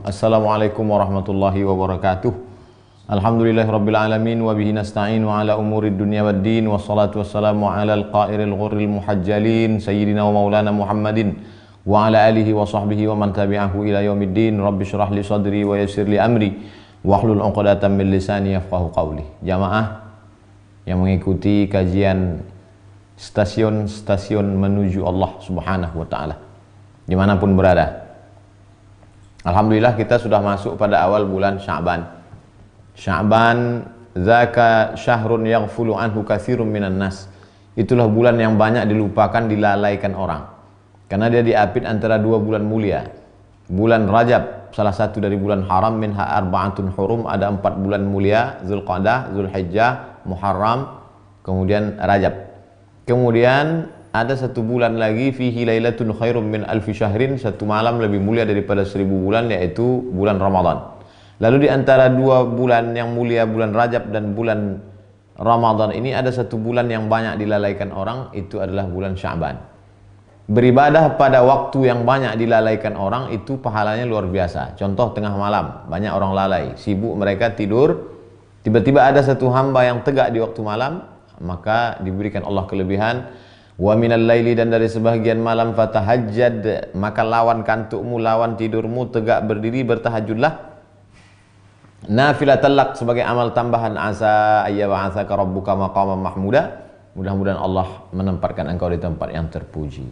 Assalamualaikum warahmatullahi wabarakatuh. Alhamdulillahirabbil alamin wa bihi nasta'in wa ala umurid dunya waddin wassalatu wassalamu ala al-qa'iril ghurril muhajjalin sayyidina wa maulana Muhammadin wa ala alihi wa sahbihi wa man tabi'ahu ila yaumiddin. Rabbi shrah li sadri wa yassir li amri wahlul 'uqdatam min lisani yafqahu qawli. Jamaah yang mengikuti kajian stasiun-stasiun menuju Allah Subhanahu wa taala dimanapun berada. Alhamdulillah kita sudah masuk pada awal bulan Sya'ban. Sya'ban zaka syahrun yaghfulu anhu katsirun minan nas. Itulah bulan yang banyak dilupakan, dilalaikan orang. Karena dia diapit antara dua bulan mulia. Bulan Rajab, salah satu dari bulan haram, minha arba'atun hurum, ada 4 bulan mulia, Zulqa'dah, Zulhijjah, Muharram, kemudian Rajab. Kemudian ada 1 bulan lagi, fihi lailatun khairum min alfi syahrin, 1 malam lebih mulia daripada 1000 bulan, yaitu bulan Ramadan. Lalu di antara 2 bulan yang mulia, bulan Rajab dan bulan Ramadan ini, ada 1 bulan yang banyak dilalaikan orang, itu adalah bulan Sya'ban. Beribadah pada waktu yang banyak dilalaikan orang itu pahalanya luar biasa. Contoh tengah malam, banyak orang lalai, sibuk mereka tidur, tiba-tiba ada 1 hamba yang tegak di waktu malam, maka diberikan Allah kelebihan. Wa minal laili, dan dari sebahagian malam, fatahajjad, maka lawan kantukmu, lawan tidurmu, tegak berdiri, bertahajudlah. Nafilatan lak, sebagai amal tambahan, asa ayyab'atsaka rabbuka maqaman mahmuda, mudah-mudahan Allah menempatkan engkau di tempat yang terpuji.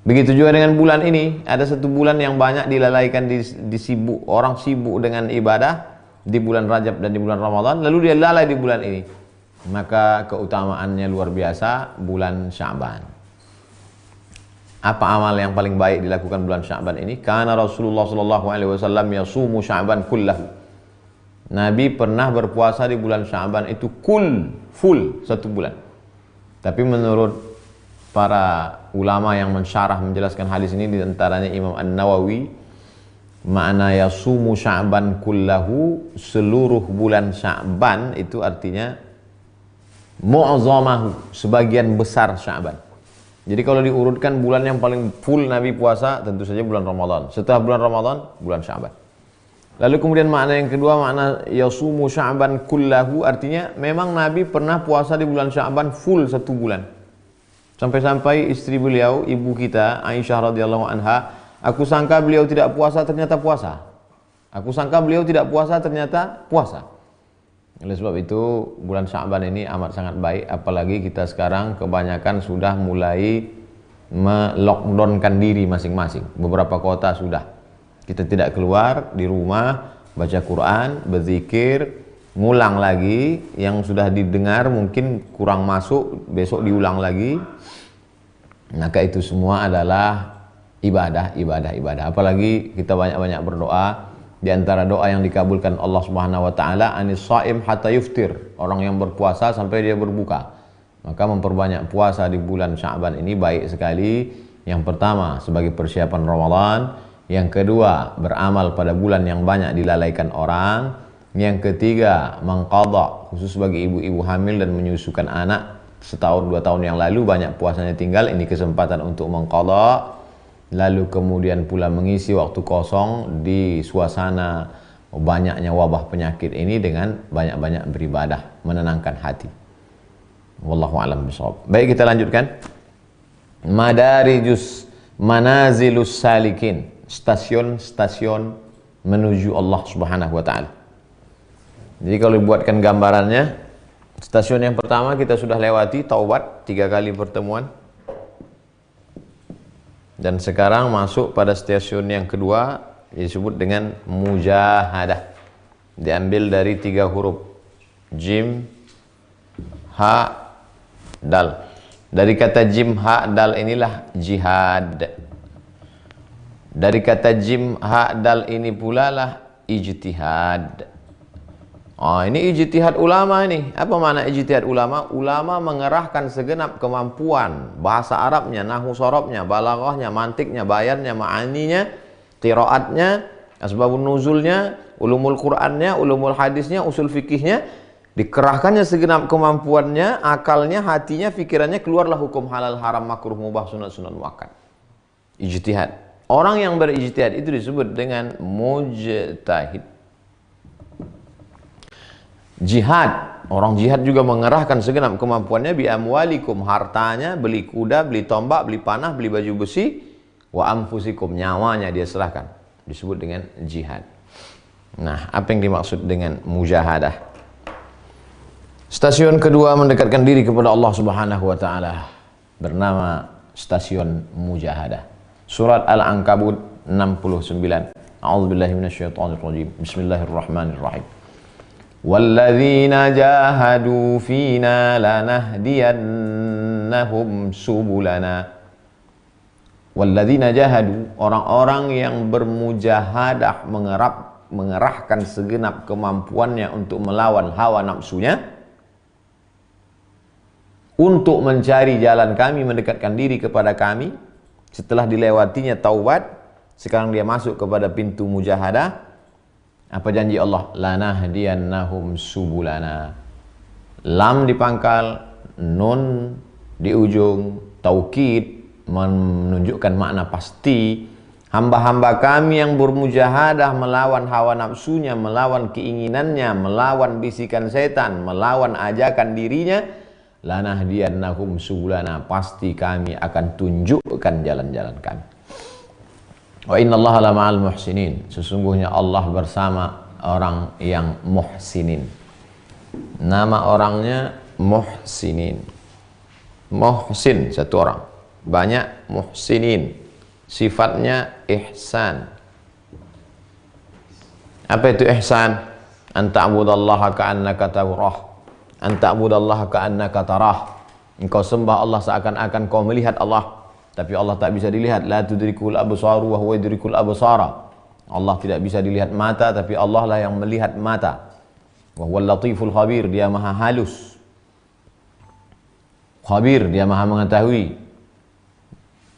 Begitu juga dengan bulan ini, ada 1 bulan yang banyak dilalaikan, disibuk, orang sibuk dengan ibadah di bulan Rajab dan di bulan Ramadan, lalu dia lalai di bulan ini, maka keutamaannya luar biasa, bulan Sya'ban. Apa amal yang paling baik dilakukan bulan Sya'ban ini? Karena Rasulullah sallallahu alaihi wasallam yasumu Sya'ban kullahu. Nabi pernah berpuasa di bulan Sya'ban itu full 1 bulan. Tapi menurut para ulama yang mensyarah menjelaskan hadis ini, di antaranya Imam An-Nawawi, makna yasumu Sya'ban kullahu, seluruh bulan Sya'ban itu artinya mu'zamahu, sebagian besar Sya'ban. Jadi kalau diurutkan bulan yang paling full Nabi puasa, tentu saja bulan Ramadan. Setelah bulan Ramadan, bulan Sya'ban. Lalu kemudian makna yang kedua, makna yasumu Sya'ban kullahu, artinya memang Nabi pernah puasa di bulan Sya'ban full 1 bulan. Sampai-sampai istri beliau, ibu kita Aisyah radhiyallahu anha, aku sangka beliau tidak puasa, ternyata puasa. Aku sangka beliau tidak puasa, ternyata puasa. Oleh sebab itu bulan Sya'ban ini amat sangat baik, apalagi kita sekarang kebanyakan sudah mulai melockdownkan diri masing-masing. Beberapa kota sudah, kita tidak keluar, di rumah baca Quran, berzikir, ngulang lagi yang sudah didengar mungkin kurang masuk, besok diulang lagi. Maka itu semua adalah ibadah. Apalagi kita banyak-banyak berdoa. Di antara doa yang dikabulkan Allah Subhanahu wa taala, anis shaim hatta yuftir, orang yang berpuasa sampai dia berbuka. Maka memperbanyak puasa di bulan Sya'ban ini baik sekali. Yang pertama sebagai persiapan Ramadan, yang kedua beramal pada bulan yang banyak dilalaikan orang, yang ketiga mengqadha, khusus bagi ibu-ibu hamil dan menyusukan anak, setahun 2 tahun yang lalu banyak puasanya tinggal, ini kesempatan untuk mengqadha. Lalu kemudian pula mengisi waktu kosong di suasana banyaknya wabah penyakit ini dengan banyak-banyak beribadah, menenangkan hati. Wallahu a'lam bishawab. Baik, kita lanjutkan. Madarijus manazilus salikin, stasiun-stasiun menuju Allah Subhanahu wa taala. Jadi kalau dibuatkan gambarannya, stasiun yang pertama kita sudah lewati, taubat, 3 kali pertemuan. Dan sekarang masuk pada stasiun yang kedua, disebut dengan mujahadah. Diambil dari 3 huruf, jim, ha, dal. Dari kata jim, ha, dal inilah jihad. Dari kata jim, ha, dal ini pula lah ijtihad. Ini ijtihad ulama ini. Apa makna ijtihad ulama? Ulama mengerahkan segenap kemampuan bahasa Arabnya, nahwu sorobnya, balaghahnya, mantiknya, bayannya, ma'aninya, qiraatnya, asbabun nuzulnya, ulumul Qur'annya, ulumul hadisnya, usul fikihnya, dikerahkannya segenap kemampuannya, akalnya, hatinya, fikirannya, keluarlah hukum halal, haram, makruh, mubah, sunat, sunat, muakkad. Ijtihad. Orang yang berijtihad itu disebut dengan mujtahid. Jihad, orang jihad juga mengerahkan segenap kemampuannya bi amwalikum, hartanya, beli kuda, beli tombak, beli panah, beli baju besi, wa anfusikum, nyawanya dia serahkan. Disebut dengan jihad. Nah, apa yang dimaksud dengan mujahadah? Stasiun kedua mendekatkan diri kepada Allah Subhanahu wa taala bernama stasiun mujahadah. Surat Al-Ankabut 69. A'udzubillahi minasyaitonirrajim. Bismillahirrahmanirrahim. Walladzina jahadu fina lanahdiyannahum subulana. Walladzina jahadu, orang-orang yang bermujahadah, mengerahkan segenap kemampuannya untuk melawan hawa nafsunya, untuk mencari jalan kami, mendekatkan diri kepada kami. Setelah dilewatinya taubat, sekarang dia masuk kepada pintu mujahadah. Apa janji Allah? Lanahdiyannahum subulana. Lam di pangkal, nun di ujung, taukid menunjukkan makna pasti. Hamba-hamba kami yang bermujahadah melawan hawa nafsunya, melawan keinginannya, melawan bisikan setan, melawan ajakan dirinya, lanahdiyannahum subulana, pasti kami akan tunjukkan jalan-jalan kami. Wa innallaha lama'al muhsinin, sesungguhnya Allah bersama orang yang muhsinin. Nama orangnya muhsinin. Muhsin satu orang, banyak muhsinin. Sifatnya ihsan. Apa itu ihsan? An ta'budallaha ka'annaka tarah. An ta'budallaha ka'annaka tarah. Engkau sembah Allah seakan-akan kau melihat Allah, tapi Allah tak bisa dilihat. La tudrikul absaru wa huwa yudrikul absara. Allah tidak bisa dilihat mata, tapi Allah lah yang melihat mata. Wa huwal latiful khabir, dia maha halus. Khabir, dia maha mengetahui.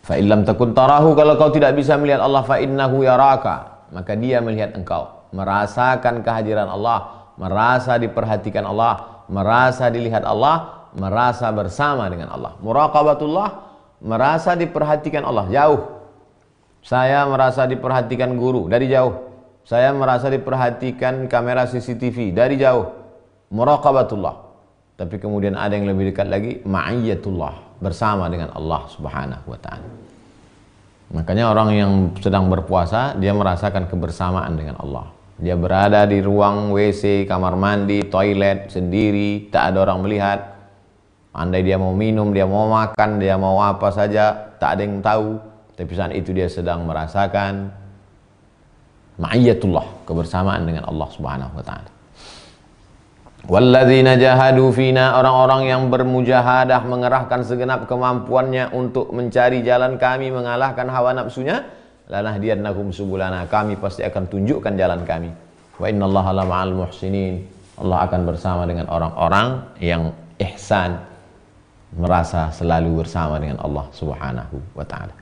Fa illam takun tarahu, kalau kau tidak bisa melihat Allah, fa innahu yaraka, maka dia melihat engkau. Merasakan kehadiran Allah, merasa diperhatikan Allah, merasa dilihat Allah, merasa bersama dengan Allah. Muraqabatullah, merasa diperhatikan Allah jauh. Saya merasa diperhatikan guru dari jauh. Saya merasa diperhatikan kamera CCTV dari jauh. Muraqabatullah. Tapi kemudian ada yang lebih dekat lagi, ma'iyatullah, bersama dengan Allah Subhanahu wa ta'ala. Makanya orang yang sedang berpuasa, dia merasakan kebersamaan dengan Allah. Dia berada di ruang WC, kamar mandi, toilet sendiri, tak ada orang melihat. Andai dia mau minum, dia mau makan, dia mau apa saja, tak ada yang tahu. Tapi saat itu dia sedang merasakan ma'iyatullah, kebersamaan dengan Allah Subhanahu wa ta'ala. Walladzina jahadu fina, orang-orang yang bermujahadah, mengerahkan segenap kemampuannya untuk mencari jalan kami, mengalahkan hawa nafsunya, lanahdiyannahum subulana, kami pasti akan tunjukkan jalan kami. Wa innallaha lama'al muhsinin, Allah akan bersama dengan orang-orang yang ihsan, merasa selalu bersama dengan Allah Subhanahu wa ta'ala.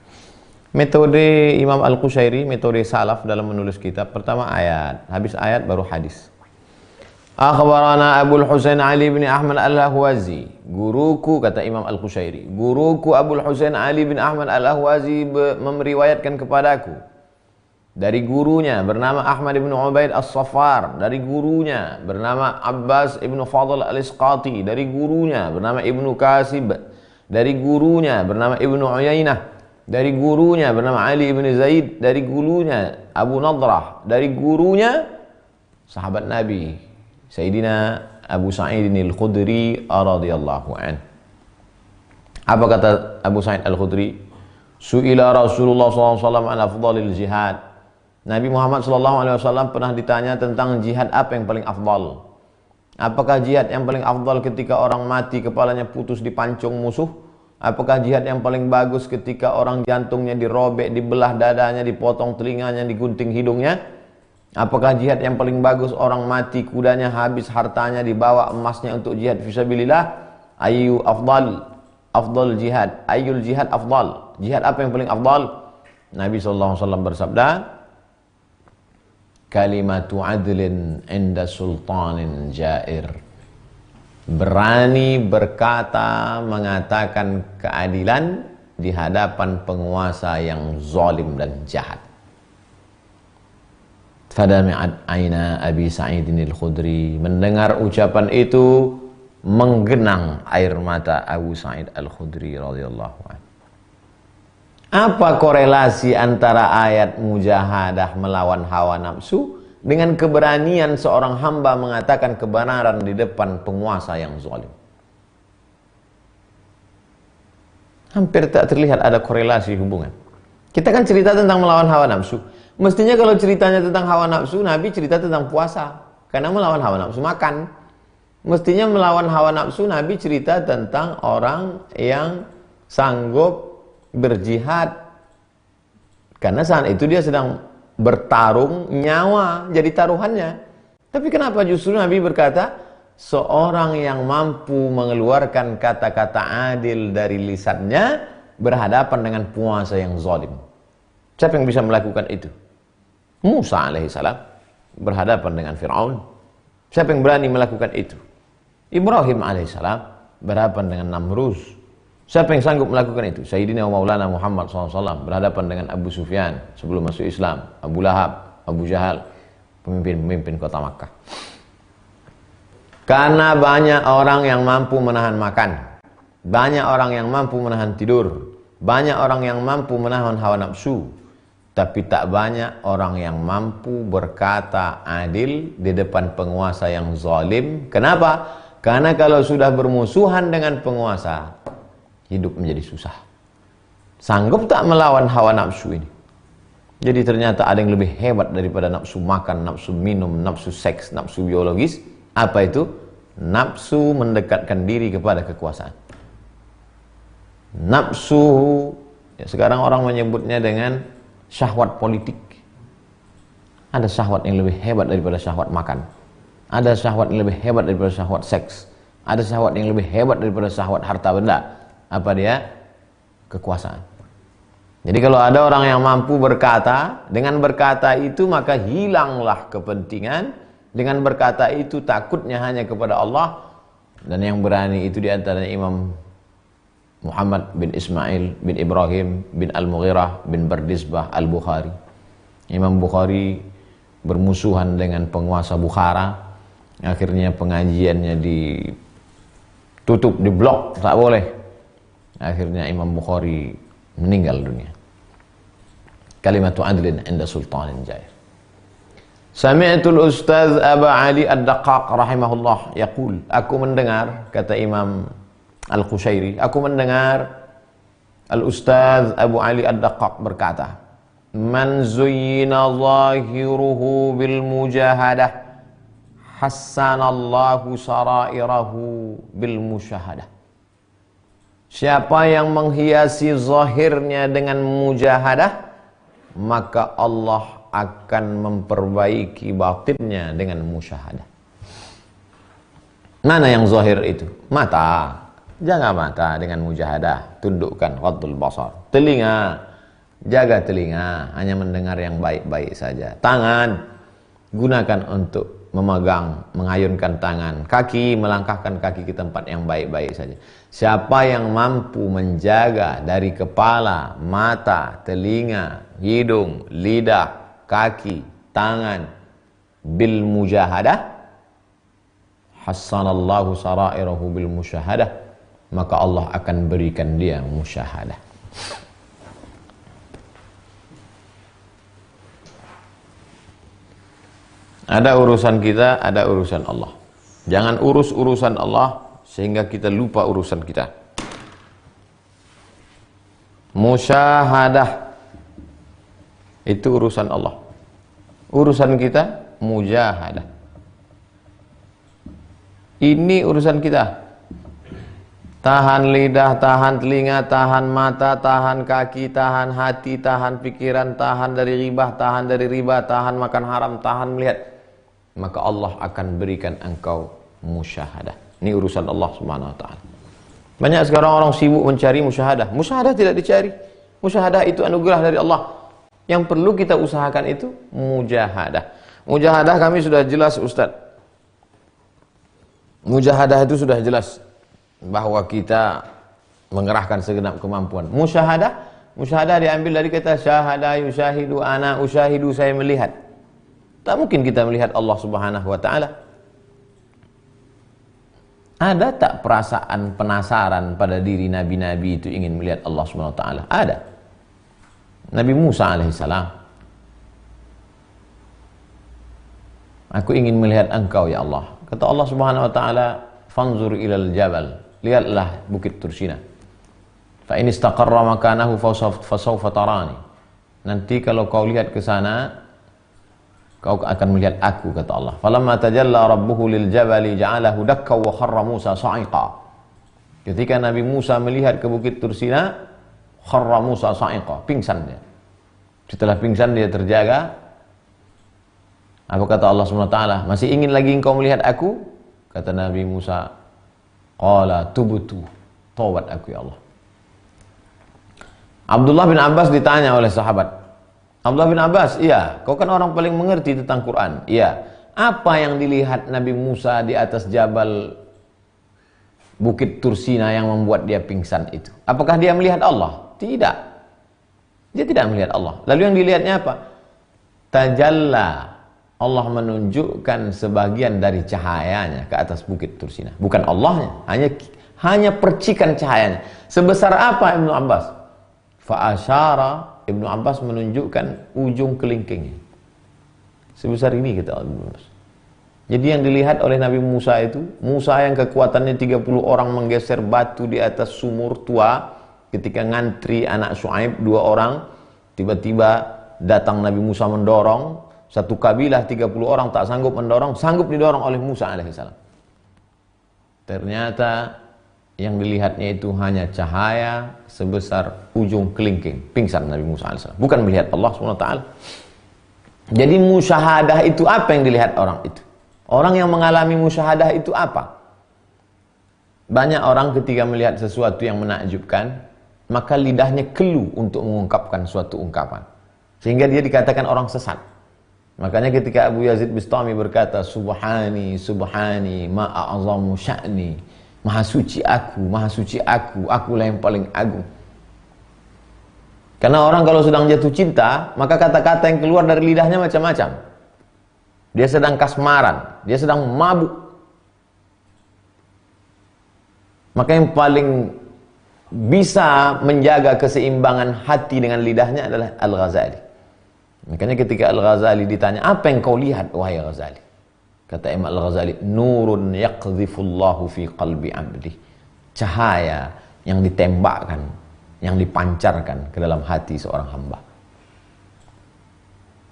Metode Imam Al-Qushairi, metode salaf dalam menulis kitab, pertama ayat, habis ayat baru hadis. Akhbarana Abul Husain Ali bin Ahmad Al-Ahwazi, guruku, kata Imam Al-Qushairi, guruku Abul Husain Ali bin Ahmad Al-Ahwazi meriwayatkan kepadaku dari gurunya bernama Ahmad bin Ubaid As-Saffar, dari gurunya bernama Abbas ibn Fadl Al-Isqati, dari gurunya bernama Ibnu Kasib, dari gurunya bernama Ibnu Uyainah, dari gurunya bernama Ali ibn Zaid, dari gurunya Abu Nadrah, dari gurunya sahabat Nabi Sayyidina Abu Sa'id Al-Khudri radhiyallahu anhu. Apa kata Abu Sa'id Al-Khudri? Su'ila Rasulullah SAW an afdalil jihad. Nabi Muhammad SAW pernah ditanya tentang jihad apa yang paling afdal. Apakah jihad yang paling afdal ketika orang mati kepalanya putus dipancung musuh? Apakah jihad yang paling bagus ketika orang jantungnya dirobek, dibelah dadanya, dipotong telinganya, digunting hidungnya? Apakah jihad yang paling bagus orang mati, kudanya habis, hartanya dibawa, emasnya untuk jihad fisabilillah? Ayu afdal jihad, ayul jihad afdal, jihad apa yang paling afdal? Nabi SAW bersabda, kalimatu adlin inda sultanin jair, berani berkata, mengatakan keadilan di hadapan penguasa yang zalim dan jahat. Fadami'at aina Abi Sa'idin al-Khudri, mendengar ucapan itu menggenang air mata Abu Sa'id al-Khudri radhiyallahu anhu. Apa korelasi antara ayat mujahadah melawan hawa nafsu dengan keberanian seorang hamba mengatakan kebenaran di depan penguasa yang zalim? Hampir tak terlihat ada korelasi hubungan. Kita kan cerita tentang melawan hawa nafsu. Mestinya kalau ceritanya tentang hawa nafsu, Nabi cerita tentang puasa. Karena melawan hawa nafsu makan. Mestinya melawan hawa nafsu, Nabi cerita tentang orang yang sanggup berjihad. Karena saat itu dia sedang bertarung nyawa, jadi taruhannya. Tapi kenapa justru Nabi berkata, seorang yang mampu mengeluarkan kata-kata adil dari lisannya berhadapan dengan penguasa yang zalim. Siapa yang bisa melakukan itu? Musa alaihissalam berhadapan dengan Fir'aun. Siapa yang berani melakukan itu? Ibrahim alaihissalam berhadapan dengan Namrus. Siapa yang sanggup melakukan itu? Sayyidina wa Maulana Muhammad SAW berhadapan dengan Abu Sufyan sebelum masuk Islam, Abu Lahab, Abu Jahal, pemimpin-pemimpin kota Makkah. Karena banyak orang yang mampu menahan makan, banyak orang yang mampu menahan tidur, banyak orang yang mampu menahan hawa nafsu, tapi tak banyak orang yang mampu berkata adil di depan penguasa yang zalim. Kenapa? Karena kalau sudah bermusuhan dengan penguasa, hidup menjadi susah. Sanggup tak melawan hawa nafsu ini? Jadi ternyata ada yang lebih hebat daripada nafsu makan, nafsu minum, nafsu seks, nafsu biologis. Apa itu? Nafsu mendekatkan diri kepada kekuasaan. Nafsu, ya sekarang orang menyebutnya dengan syahwat politik. Ada syahwat yang lebih hebat daripada syahwat makan. Ada syahwat yang lebih hebat daripada syahwat seks. Ada syahwat yang lebih hebat daripada syahwat harta benda. Apa dia? Kekuasaan. Jadi kalau ada orang yang mampu berkata, dengan berkata itu maka hilanglah kepentingan. Dengan berkata itu takutnya hanya kepada Allah. Dan yang berani itu diantaranya Imam Muhammad bin Ismail bin Ibrahim bin Al-Mughirah bin Bardisbah Al-Bukhari. Imam Bukhari bermusuhan dengan penguasa Bukhara. Akhirnya pengajiannya ditutup, diblok, tak boleh. Akhirnya Imam Bukhari meninggal dunia. Kalimatu adlin inda sultanin jair. Sami'tul Ustaz Abu Ali Ad-Daqqaq rahimahullah yaqul, aku mendengar, kata Imam Al-Qushairi, aku mendengar Al-Ustaz Abu Ali Ad-Daqqaq berkata, man zuyyina zahiruhu bil mujahadah hassanallahu sarairahu bil musyahadah. Siapa yang menghiasi zahirnya dengan mujahadah, maka Allah akan memperbaiki batinnya dengan musyahadah. Mana yang zahir itu? Mata. Jaga mata dengan mujahadah, tundukkan ghaddul basar. Telinga, jaga telinga, hanya mendengar yang baik-baik saja. Tangan, gunakan untuk memegang, mengayunkan tangan. Kaki, melangkahkan kaki ke tempat yang baik-baik saja. Siapa yang mampu menjaga dari kepala, mata, telinga, hidung, lidah, kaki, tangan bil mujahadah, hassanallahu sarairahu bil musyahadah, maka Allah akan berikan dia musyahadah. Ada urusan kita, ada urusan Allah. Jangan urus urusan Allah sehingga kita lupa urusan kita. Musyahadah itu urusan Allah. Urusan kita mujahadah. Ini urusan kita. Tahan lidah, tahan telinga, tahan mata, tahan kaki, tahan hati, tahan pikiran, tahan dari ribah, tahan dari riba, tahan makan haram, tahan melihat. Maka Allah akan berikan engkau musyahadah. Ini urusan Allah Subhanahu wa taala. Banyak sekarang orang sibuk mencari musyahadah. Musyahadah tidak dicari. Musyahadah itu anugerah dari Allah. Yang perlu kita usahakan itu mujahadah. Mujahadah kami sudah jelas, Ustaz. Mujahadah itu sudah jelas bahwa kita mengerahkan segenap kemampuan. Musyahadah diambil dari kata syahada yusyahidu, ana usyahidu, saya melihat. Tak mungkin kita melihat Allah Subhanahu wa taala. Ada tak perasaan penasaran pada diri nabi-nabi itu ingin melihat Allah Subhanahu wa taala? Ada. Nabi Musa alaihissalam, aku ingin melihat engkau ya Allah. Kata Allah Subhanahu wa taala, fanzur ilal jabal, lihatlah bukit Tursina. Fa in istaqarra makanahu fasawfa tarani. Nanti kalau kau lihat ke sana, kau akan melihat aku, kata Allah. Falamma tajalla rabbuhu lil jabali ja'alahu dakka wa kharra Musa sa'iqa. Ketika Nabi Musa melihat ke bukit Tursina, kharra Musa sa'iqa, pingsan dia. Setelah pingsan dia terjaga. Apa kata Allah SWT? Masih ingin lagi engkau melihat aku? Kata Nabi Musa, qala tubtu, taubat aku ya Allah. Abdullah bin Abbas ditanya oleh sahabat, Abdullah bin Abbas, iya, kau kan orang paling mengerti tentang Quran. Iya, apa yang dilihat Nabi Musa di atas jabal bukit Tursina yang membuat dia pingsan itu? Apakah dia melihat Allah? Tidak. Dia tidak melihat Allah. Lalu yang dilihatnya apa? Tajalla, Allah menunjukkan sebagian dari cahayanya ke atas bukit Tursina. Bukan Allahnya, hanya percikan cahayanya. Sebesar apa Ibnu Abbas? Fa'asyara, Ibnu Abbas menunjukkan ujung kelingkingnya. Sebesar ini, kata Ibnu Abbas. Jadi yang dilihat oleh Nabi Musa itu, Musa yang kekuatannya 30 orang menggeser batu di atas sumur tua, ketika ngantri anak Syuaib 2 orang, tiba-tiba datang Nabi Musa mendorong, satu kabilah 30 orang tak sanggup mendorong, sanggup didorong oleh Musa alaihissalam. Ternyata yang dilihatnya itu hanya cahaya sebesar ujung kelingking. Pingsan Nabi Musa AS. Bukan melihat Allah SWT. Jadi musyahadah itu apa yang dilihat orang itu? Orang yang mengalami musyahadah itu apa? Banyak orang ketika melihat sesuatu yang menakjubkan, maka lidahnya kelu untuk mengungkapkan suatu ungkapan. Sehingga dia dikatakan orang sesat. Makanya ketika Abu Yazid Bistami berkata, Subhani, Subhani, ma'a'azamu sya'ni. Maha suci aku, akulah yang paling agung. Karena orang kalau sedang jatuh cinta, maka kata-kata yang keluar dari lidahnya macam-macam. Dia sedang kasmaran, dia sedang mabuk. Maka yang paling bisa menjaga keseimbangan hati dengan lidahnya adalah Al-Ghazali. Makanya ketika Al-Ghazali ditanya, apa yang kau lihat wahai Ghazali? Kata Imam Al-Ghazali, nurun yaqdhifullahu fi qalbi abdi. Cahaya yang ditembakkan, yang dipancarkan ke dalam hati seorang hamba.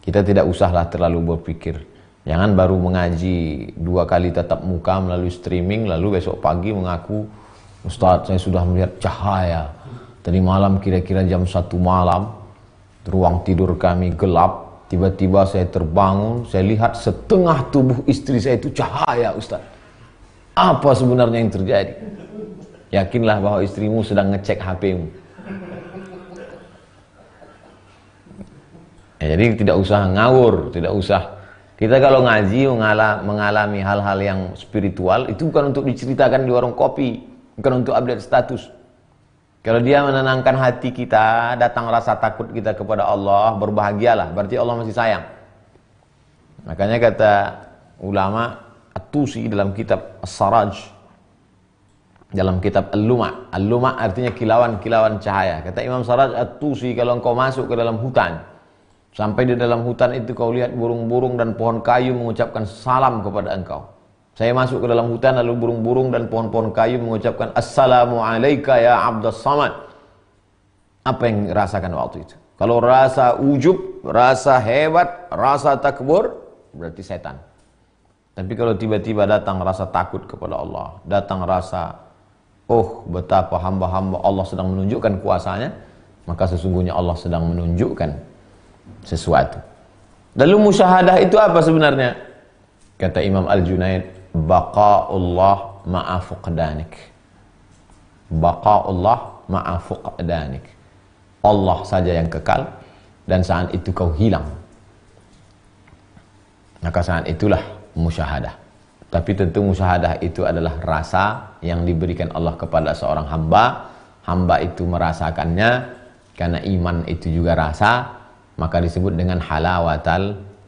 Kita tidak usahlah terlalu berpikir. Jangan baru mengaji 2 kali tatap muka melalui streaming, lalu besok pagi mengaku, Ustaz, saya sudah melihat cahaya. Tadi malam kira-kira jam 1 malam, ruang tidur kami gelap. Tiba-tiba saya terbangun, saya lihat setengah tubuh istri saya itu cahaya, Ustaz. Apa sebenarnya yang terjadi? Yakinlah bahwa istrimu sedang ngecek HP-mu. Jadi tidak usah ngawur, tidak usah. Kita kalau ngaji mengalami hal-hal yang spiritual, itu bukan untuk diceritakan di warung kopi, bukan untuk update status. Kalau dia menenangkan hati kita, datang rasa takut kita kepada Allah, berbahagialah, berarti Allah masih sayang. Makanya kata ulama At-Tusi dalam kitab As-Saraj, dalam kitab Al-Luma'. Al-Luma' artinya kilauan-kilauan cahaya. Kata Imam Saraj At-Tusi, kalau engkau masuk ke dalam hutan, sampai di dalam hutan itu kau lihat burung-burung dan pohon kayu mengucapkan salam kepada engkau. Saya masuk ke dalam hutan, lalu burung-burung dan pohon-pohon kayu mengucapkan Assalamu alayka ya Abdus Samad. Apa yang rasakan waktu itu? Kalau rasa ujub, rasa hebat, rasa takbur, berarti setan. Tapi kalau tiba-tiba datang rasa takut kepada Allah, datang rasa, oh betapa hamba-hamba Allah sedang menunjukkan kuasanya, maka sesungguhnya Allah sedang menunjukkan sesuatu. Lalu musyahadah itu apa sebenarnya? Kata Imam Al-Junaid, baqa'ullah ma'a fuqdanik. Baqa'ullah ma'a fuqdanik. Allah saja yang kekal, dan saat itu kau hilang, maka saat itulah musyahadah. Tapi tentu musyahadah itu adalah rasa yang diberikan Allah kepada seorang hamba hamba itu merasakannya, karena iman itu juga rasa, maka disebut dengan halawatal